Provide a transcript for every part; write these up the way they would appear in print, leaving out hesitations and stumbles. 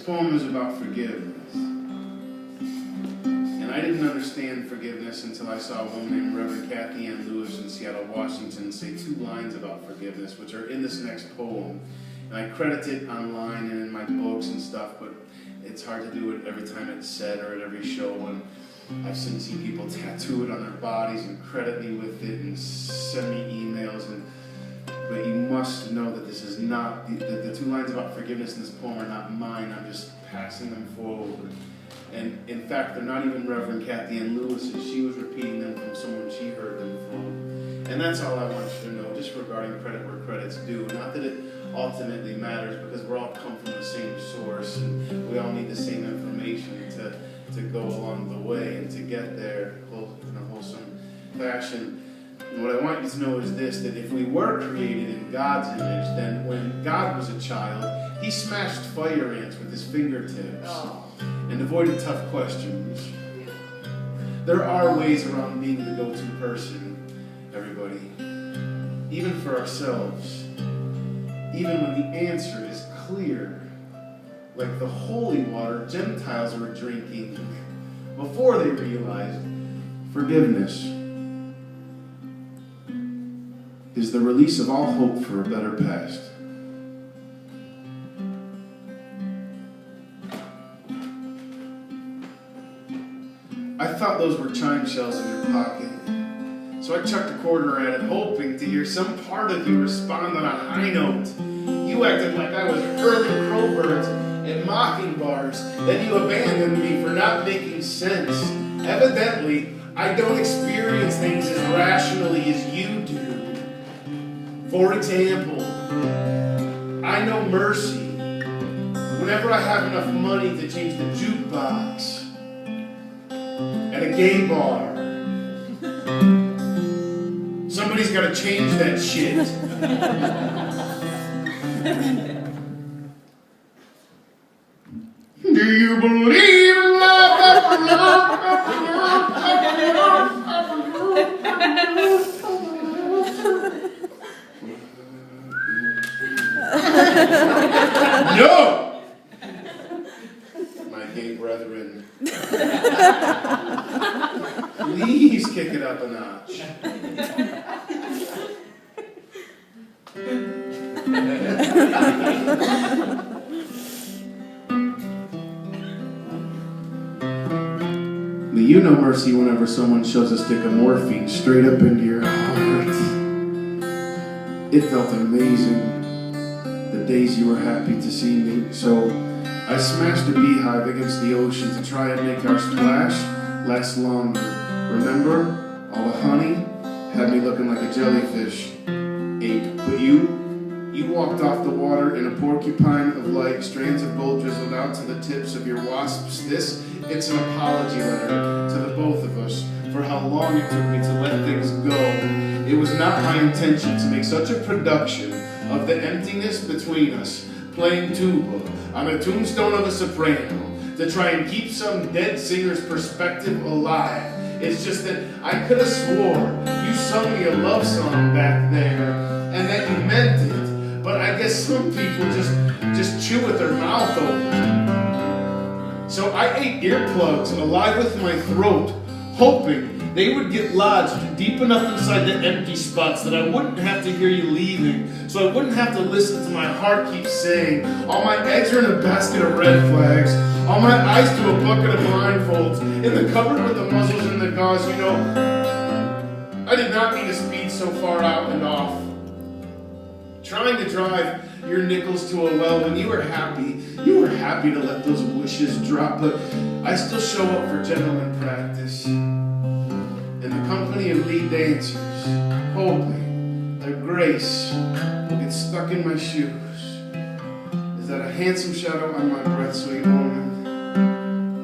poem is about forgiveness. And I didn't understand forgiveness until I saw a woman named Reverend Kathy Ann Lewis in Seattle, Washington say 2 lines about forgiveness, which are in this next poem. And I credit it online and in my books and stuff, but it's hard to do it every time it's said or at every show. And I've seen people tattoo it on their bodies and credit me with it and send me emails. But you must know that this is not, the 2 lines about forgiveness in this poem are not mine. I'm just passing them forward. And in fact, they're not even Reverend Kathy Ann Lewis's. She was repeating them from someone she heard them from. And that's all I want you to know, just regarding credit where credit's due. Not that it ultimately matters, because we're all come from the same source, and we all need the same information to go along the way and to get there in a wholesome fashion. And what I want you to know is this, that if we were created in God's image, then when God was a child, he smashed fire ants with his fingertips and avoided tough questions. There are ways around being the go-to person, everybody, even for ourselves, even when the answer is clear, like the holy water Gentiles were drinking before they realized forgiveness is the release of all hope for a better past. I thought those were chime shells in your pocket, so I chucked a quarter at it, hoping to hear some part of you respond on a high note. You acted like I was hurling crowbirds and Mockingbars, then you abandoned me for not making sense. Evidently, I don't experience things as rationally as you do. For example, I know mercy whenever I have enough money to change the jukebox at a gay bar. Somebody's got to change that shit. Do you believe in love? No! My gay brethren. Please kick it up a notch. But you know mercy whenever someone shoves a stick of morphine straight up into your heart. It felt amazing the days you were happy to see me. So I smashed a beehive against the ocean to try and make our splash last longer. Remember? All the honey had me looking like a jellyfish. But you walked off the water in a porcupine of light, strands of gold drizzled out to the tips of your wasps. It's an apology letter to the both of us for how long it took me to let things go. It was not my intention to make such a production of the emptiness between us, playing tuba on a tombstone of a soprano, to try and keep some dead singer's perspective alive. It's just that I could have swore you sung me a love song back there, and that you meant it. But I guess some people just chew with their mouth open. So I ate earplugs alive with my throat, hoping they would get lodged deep enough inside the empty spots that I wouldn't have to hear you leaving, so I wouldn't have to listen to my heart keep saying, all my eggs are in a basket of red flags, all my eyes to a bucket of blindfolds, in the cupboard with the muzzles and the gauze. You know, I did not mean to speed so far out and off, trying to drive your nickels to a well when you were happy. You were happy to let those wishes drop, but I still show up for gentleman practice in the company of lead dancers, hoping that grace will get stuck in my shoes. Is that a handsome shadow on my breath, sweet woman?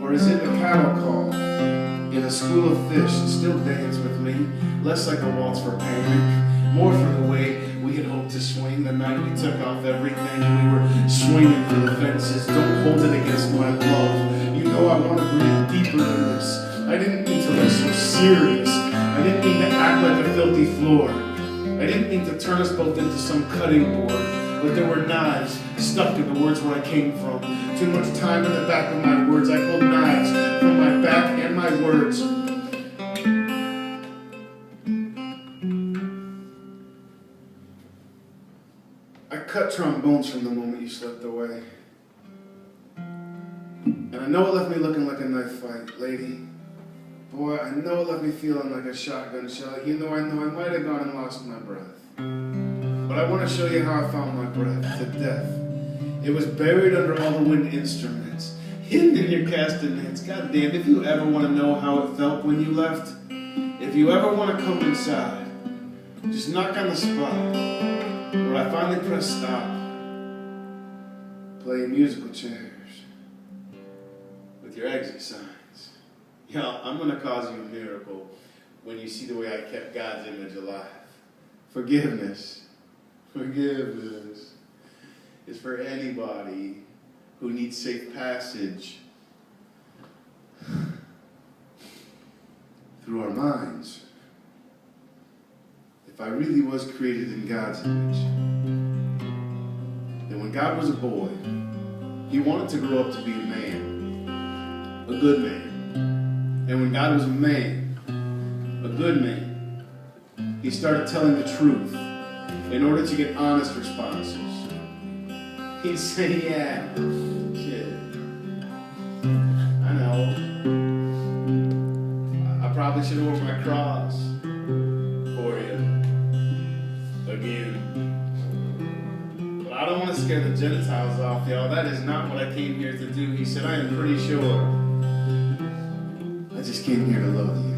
Or is it a cattle call in a school of fish? Still dance with me, less like a waltz for panic, more for the way we had hoped to swing the night we took off everything. We were swinging for the fences. Don't hold it against my love. You know I want to breathe deeper than this. I didn't mean to look so serious. I didn't mean to act like a filthy floor. I didn't mean to turn us both into some cutting board. but there were knives stuck in the words where I came from. Too much time in the back of my words. I pulled knives from my back and my words. I cut trombones from the moment you slipped away. And I know it left me looking like a knife fight, lady. Boy, I know it left me feeling like a shotgun shell. I know I might have gone and lost my breath. But I want to show you how I found my breath to death. It was buried under all the wind instruments, hidden in your castanets. God damn, if you ever want to know how it felt when you left, if you ever want to come inside, just knock on the spot where I finally press stop, playing musical chairs with your exit signs. Yo, I'm going to cause you a miracle when you see the way I kept God's image alive. Forgiveness is for anybody who needs safe passage through our minds. If I really was created in God's image, then when God was a boy, he wanted to grow up to be a man, a good man. And when God was a man, a good man, he started telling the truth in order to get honest responses. He'd say, yeah, shit, I know. I probably should have worn my cross for you again. But I don't want to scare the Gentiles off, y'all. That is not what I came here to do. He said, I am pretty sure I just came here to love you.